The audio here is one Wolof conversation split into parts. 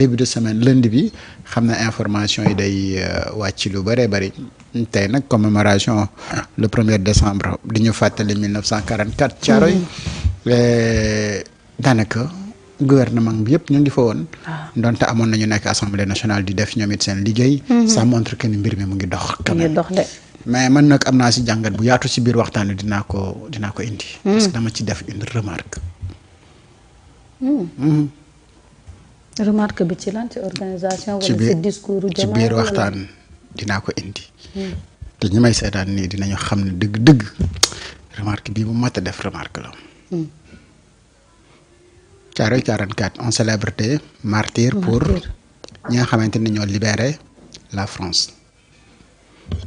début de semaine lundi bi xam na information yi day wàcc lu bëree bëri tey nag commémoration le 1er décembre di ñu fàttali 1944 Thiaroye daanaka gouvernement bi yëpp ñu ngi fa woon donte amoon nañu nekk assemblée nationale di def ñoom it seen liggéey ça montre que ni mbir mi mu ngi dox quand même mais man nag am naa si jàngat bu yaatu si biir waxtaan wi dinaa ko indi parce que dama ci def une remarque remarque bi ci lan ci organisation wala ci discours ci biir waxtaan dinaa ko indi te ñi may seetaan nii dinañu xam ne dëgg-dëgg remarque bii bu mat a def remarque la Thiaroye 44 on célébrité martyr pour ñi nga xamante ni ñoo libéré la France.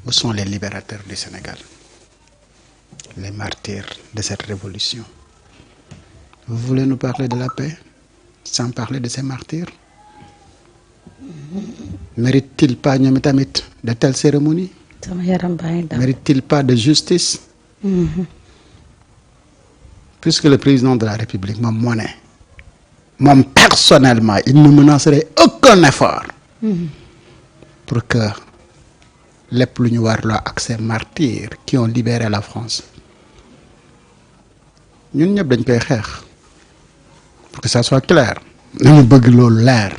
Où sont les libérateurs du Sénégal, les martyrs de cette révolution? Vous voulez nous parler de la paix sans parler de ces martyrs? Méritent-ils pas ñoom tamit de telles cérémonies? Méritent-ils pas de justice? Puisque le président de la République moom moo ne moom personnellement il ne menacerait aucun effort pour que lépp lu ñu warloo ak ces martyrs qui ont libéré la France ñun ñëpp dañ koy xeex pour que ça soit clair nañu bëgg loolu leer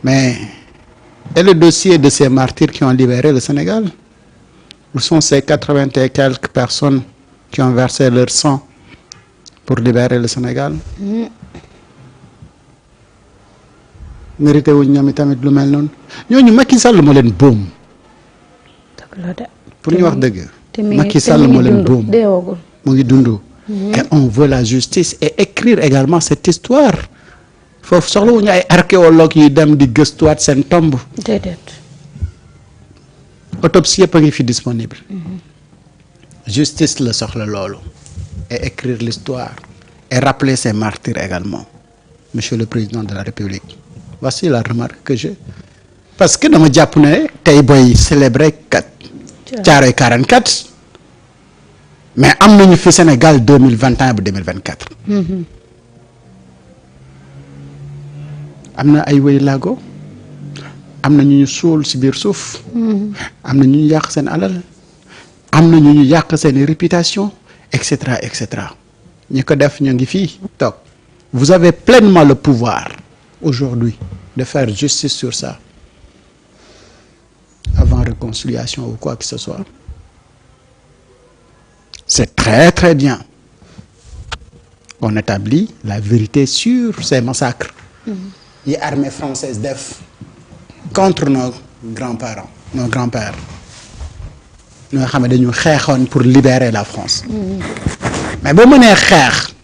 mais et le dossier de ces martyrs qui ont libéré le Sénégal? Où sont ces 80 et quelques personnes qui ont versé leur sang pour libérer le Sénégal? Mérité wuñ ñoom tamit lu mel noonu ñooñu Macky Sall moo leen boom pour ñu wax dëgg Macky Sall moo leen boom mu ngi dund et on veut la justice et écrire également cette histoire foofu soxla wuñu ay archéologue yi dem di gëstuwaat seen tomb déedéet autopsie yëpp a ngi fi disponible justice la soxla loolu et écrire l'histoire et rappeler ces martyrs également monsieur le président de la République. Voici la remarque que j'ai parce que dama jàpp ne tey booy célébrer Thiaroye 44 mais am nañu fi Sénégal 2021 ba 2024 am na ay wéy laago am na ñu suul si biir suuf am na ñu yàq seen alal am na ñu yàq seen réputation et cetera ñi ko def ñu ngi fii toog vous avez pleinement le pouvoir aujourd'hui de faire justice sur ça avant réconciliation ou quoi que ce soit. C'est très très bien qu'on établit la vérité sur ces massacres yi armée française def contre nos grands-parents nos grands-pères ñoo xam ne dañu xeexoon pour libérer la France mais boo mënee xeex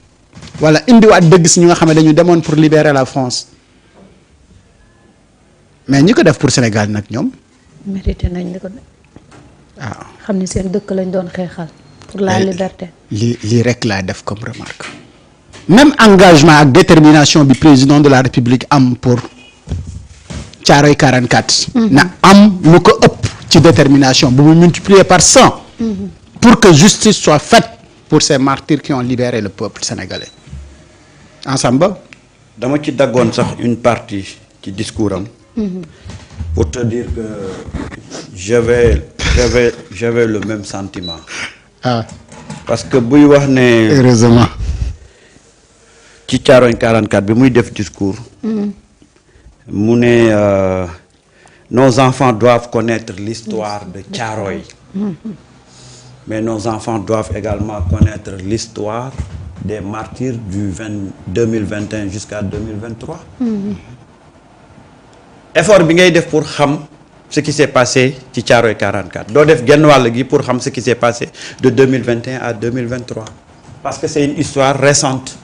wala indiwaat dëgg si ñu nga xam ne dañu demoon pour libérer la France mais ñi ko def pour Sénégal nag ñoom. mérité nañ li ko de. waaw xam ni seen dëkk lañ doon xeexal. pour la liberté. lii rek laa def comme remarque. même engagement ak détermination bi président de la République am pour Thiaroye 44. na am lu ko ëpp ci détermination bu mu multiplier par 100. pour que justice soit faite pour ces martyrs qui ont libéré le peuple sénégalais. ensemble. dama ci daggoon sax une partie ci discours am. pour te dire que j'avais le même sentiment. Parce que buy wax ne. heureusement. ci Thiaroye 44 bi muy def discours. mu ne nos enfants doivent connaître l'histoire de Thiaroye. mais nos enfants doivent également connaître l'histoire des martyrs du 2021 jusqu'à 2023. effort bi ngay def pour xam ce qui s'est passé ci Thiaroye 44 doo def genn wàll gi pour xam ce qui s'est passé de 2021 à 2023 parce que c'est une histoire récente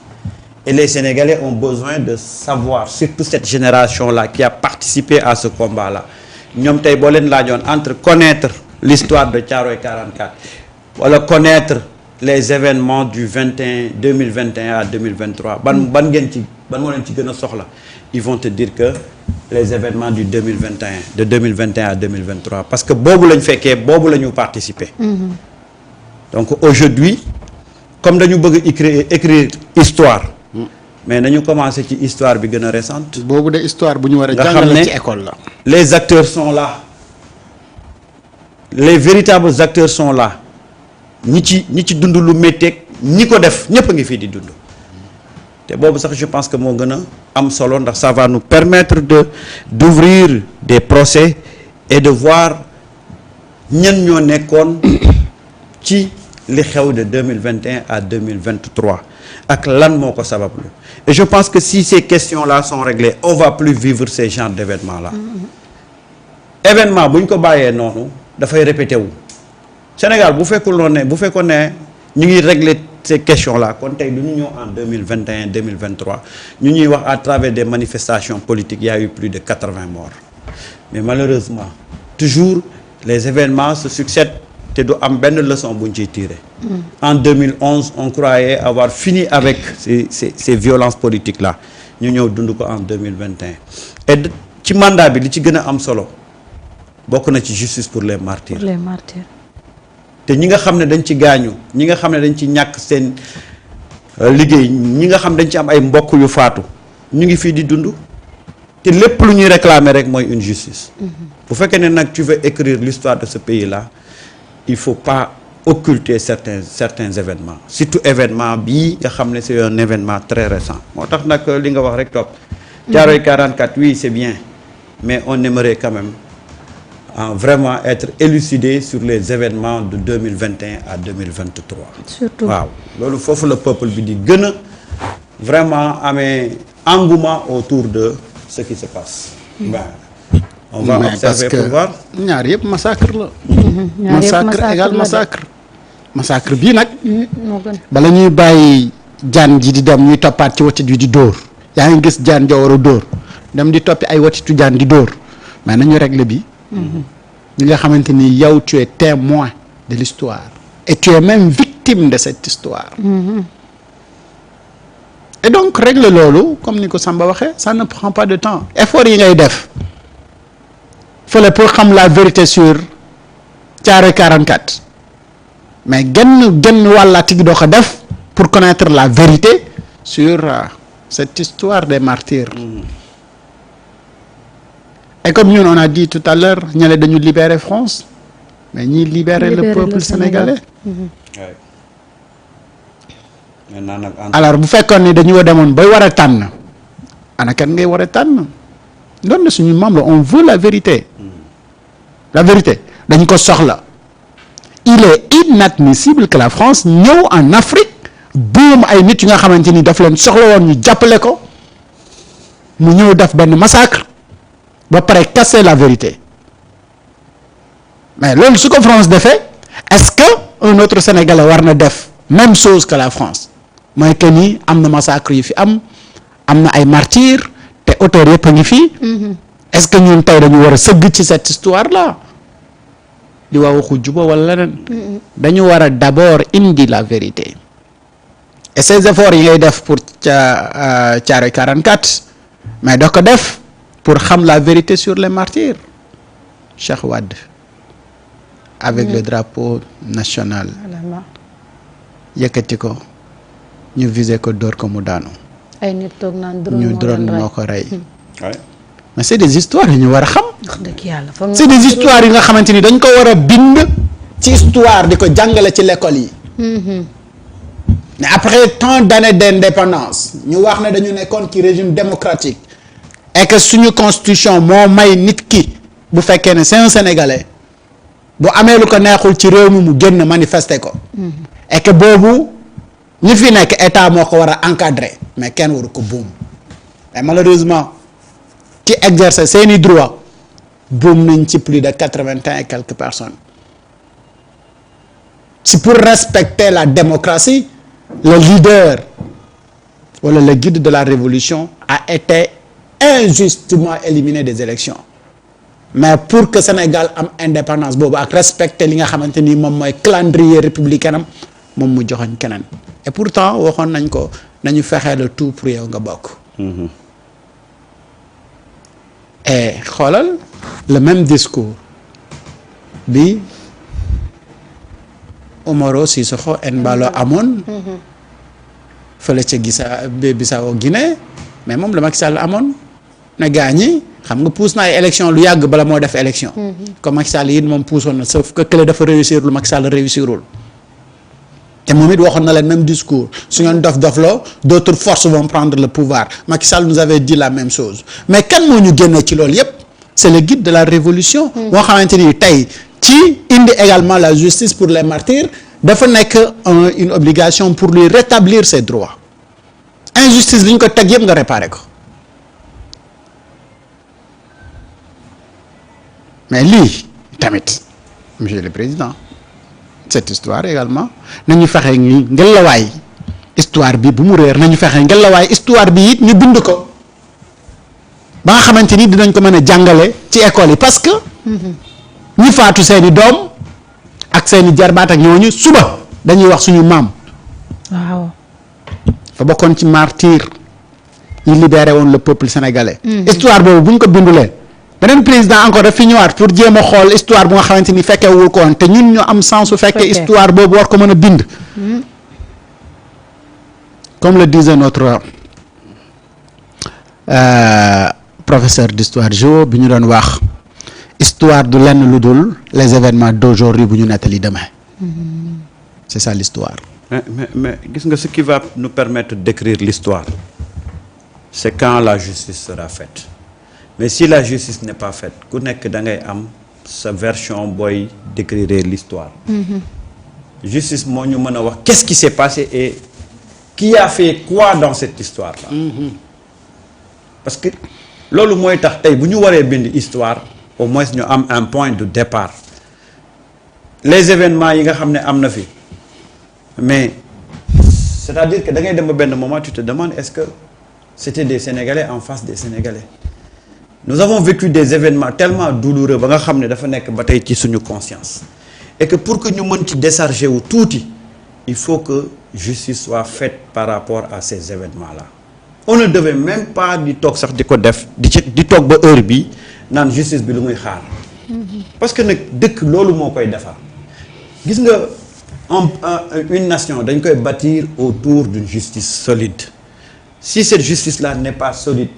et les Sénégalais ont besoin de savoir surtout cette génération-là qui a participé à ce combat-là ñoom tey boo leen laajoon entre connaître l'histoire de Thiaroye 44 wala connaître les événements du 2021 à 2023 ban moo leen ci gën a soxla ils vont te dire que les événements du 2021 de 2021 à 2023 parce que boobu lañ fekkee boobu la ñu participer. donc aujourd'hui comme dañu bëgg écrire histoire mais nañu commencé ci histoire bi gën a récente. boobu de histoire bu ñu war a nga xam jàngale ne ci école la. les acteurs sont là les véritables acteurs sont là ñi ci dund lu métteeg ñi ko def ñëpp a ngi fii di dund te boobu sax je pense que moo gën a am solo ndax ça va nous permettre d'ouvrir des procès et de voir ñan ñoo nekkoon ci li xew de 2021 à 2023 ak lan moo ko sabablu et je pense que si ces questions-là sont réglées on va plus vivre ces genres d'événements-là événement bu ñu ko bàyyee noonu dafay répété wu Sénégal bu fekkoon ne ñu ngi régler ces questions-là kon tey du ñu ñëw en 2021 2023 ñu ñuy wax à travers des manifestations politiques il y a eu plus de 80 morts mais malheureusement toujours les événements se succèdent te du am benn leçon bu ñu ciy tiré. En 2011 on croyait avoir fini avec ces violences politiques là ñu ñëw dund ko en 2021 et ci mandat bi li ci gën a am solo bokk na ci justice pour les martyrs. Pour les martyrs. te ñi nga xam ne dañ ci gaañu ñi nga xam ne dañ ci ñàkk seen liggéey ñi nga xam dañ ci am ay mbokk yu faatu ñu ngi fii di dund te lépp lu ñuy réclamer rek mooy une justice. bu fekkee ne nag tu veux écrire l'histoire de ce pays là il faut pas occulter certains événements surtout événement bii nga xam ne c'est un événement très récent moo tax nag li nga wax rek topp. Thiaroye 44 oui c'est bien mais on aimerait quand même vraiment être élucidé sur les événements de 2021 à 2023. surtout waaw loolu foofu la peuple bi di gën a vraiment amee engouement autour de ce qui se passe. On va observer pour voir. ñaar yëpp massacre la. ñaar yëpp massacre égal massacre. massacre bii nag. moo gën. bala ñuy bàyyi jaan ji di dem ñuy toppaat ci watit wi di dóor yaa ngi gis jaan ja war a dóor dem di toppi ay watitu jaan di dóor mais nañu régler bi. ñi nga xamante ni yow tu es témoin de l'histoire et tu es même victime de cette histoire. Et donc régler loolu comme ni ko Samba waxee ça ne prend pas de temps effort yi ngay def fële pour xam la vérité sur Thiaroye 44 mais genn wàllaati gi doo ko def pour connaître la vérité sur cette histoire des martyrs. Et comme ñun on a dit tout à l'heure ñale dañu libérer France mais ñi libérer le peuple sénégalais. Alors bu fekkoon ne dañu demoon bay war a tànn ana kan ngay war a tànn doon na suñu maam la on veut la vérité. La vérité dañ ko soxla. Il est inadmissible que la France ñëw en Afrique buum ay nit yu nga xamante ni daf leen soxla woon ñu jàppale ko mu ñëw def benn massacre ba pare casser la vérité mais loolu su ko France defee est-ce que un autre Sénégalais war na def même chose que la France mooy que ni am na massacre yu fi am na ay martyrs te auteurs yëpp a ngi fii. Est-ce que ñun tey dañu war a sëgg ci cette histoire là di waa waxu juba wala leneen. dañu war a d'abord indi la vérité et ces efforts yi ngay def pour Thiaroye 44 mais doo ko def pour xam la vérité sur les martyrs Cheikh Wade avec le drapeau national yëkkati ko ñu visé ko dóor ko mu daanu. ay nit toog naan ñu drone moo ko rey. mais c'est des histoires yu ñu war a xam. wax dëgg yàlla foog c'est des histoires yi nga xamante ni dañ ko war a bind ci histoire di ko jàngale ci l'école yi. mais après tant d'années d'indépendance ñu wax ne dañu nekkoon ci régime démocratique et que suñu constitution moo may nit ki bu fekkee ne c'est un Sénégalais bu amee lu ko neexul ci réew mi mu génn manifester ko. et que boobu ñi fi nekk état moo ko war a encadrer mais kenn waru ko buum mais malheureusement. qui exerce seeni droit boom nañ ci plus de 80 et quelques personnes si pour respecter la démocratie le leader wala le guide de la révolution a été injustement éliminé des élections mais pour que Sénégal am indépendance boobu ak respecter li nga xamante ni moom mooy calendrier républicain am moom mu joxoñ keneen et pourtant waxoon nañ ko nañu fexee le tout pour yow nga bokk. Et xoolal le même discours bi Umaro Sissoko Embalo amoon fële ca Bissau Guinée mais moom la Macky Sall amoon ne gaa ñi xam nga pousse na ay élection lu yàgg bala moo def élection. comme Macky Sall it moom poussoon na sauf que kële dafa réussir lu Macky Sall réussirul te moom it waxoon na leen même discours su ngeen dof-dofloo d'autres forces vont prendre le pouvoir Macky Sall nous avait dit la même chose mais kan moo ñu génne ci loolu yépp c'est le guide de la révolution moo xamante ni tey ci indi également la justice pour les martyrs dafa nekk une obligation pour lui rétablir ses droits injustice li ñu ko teg yépp nga réparer ko mais lii tamit monsieur le président cette histoire également nañu fexe ni ngelawaay histoire bi bu mu réer nañu fexe ngelawaay histoire bi it ñu bind ko ba nga xamante ni dinañ ko mën a jàngale ci école yi parce que ñi faatu seeni doom ak seeni jarbaat ak ñooñu suba dañuy wax suñu maam waaw fa bokkoon ci martyr yi libéré woon le peuple sénégalais histoire boobu bu ñu ko bindulee beneen président encore daf fi ñëwaat pour jéem a xool histoire bu nga xamante ni fekkewul ko woon te ñun ñu am sens su fekkee histoire boobu war ko mën a bind comme le disait notre professeur d'histoire géo bi ñu doon wax histoire du lenn lu dul les événements d'aujourd'hui bu ñu nettali demain c'est ça l'histoire mais gis nga ce qui va nous permettre d'écrire l'histoire c'est quand la justice sera faite mais si la justice n'est pas faite ku nekk da ngay am sa version booy décrire l'histoire justice moo ñu mën a wax qu'est-ce qui s'est passé et qui a fait quoi dans cette histoire-là parce que loolu mooy tax tey bu ñu waree bind histoire au moins ñu am un point de départ les événements yi nga xam ne am na fi mais c'est-à-dire que da ngay dem ba benn moment tu te demandes est-ce que c'était des Sénégalais en face des Sénégalais nous avons vécu des événements tellement douloureux ba nga xam ne dafa nekk ba tey ci suñu conscience et que pour que ñu mën ci décharger wu tuuti il faut que justice soit faite par rapport à ces événements-là on ne devait même pas di toog sax di ko def di toog ba heure bi naan justice bi lu muy xaar parce que nag dëkk loolu moo koy defar gis nga une nation dañ koy bâtir autour d'une justice solide si cette justice-là n'est pas solide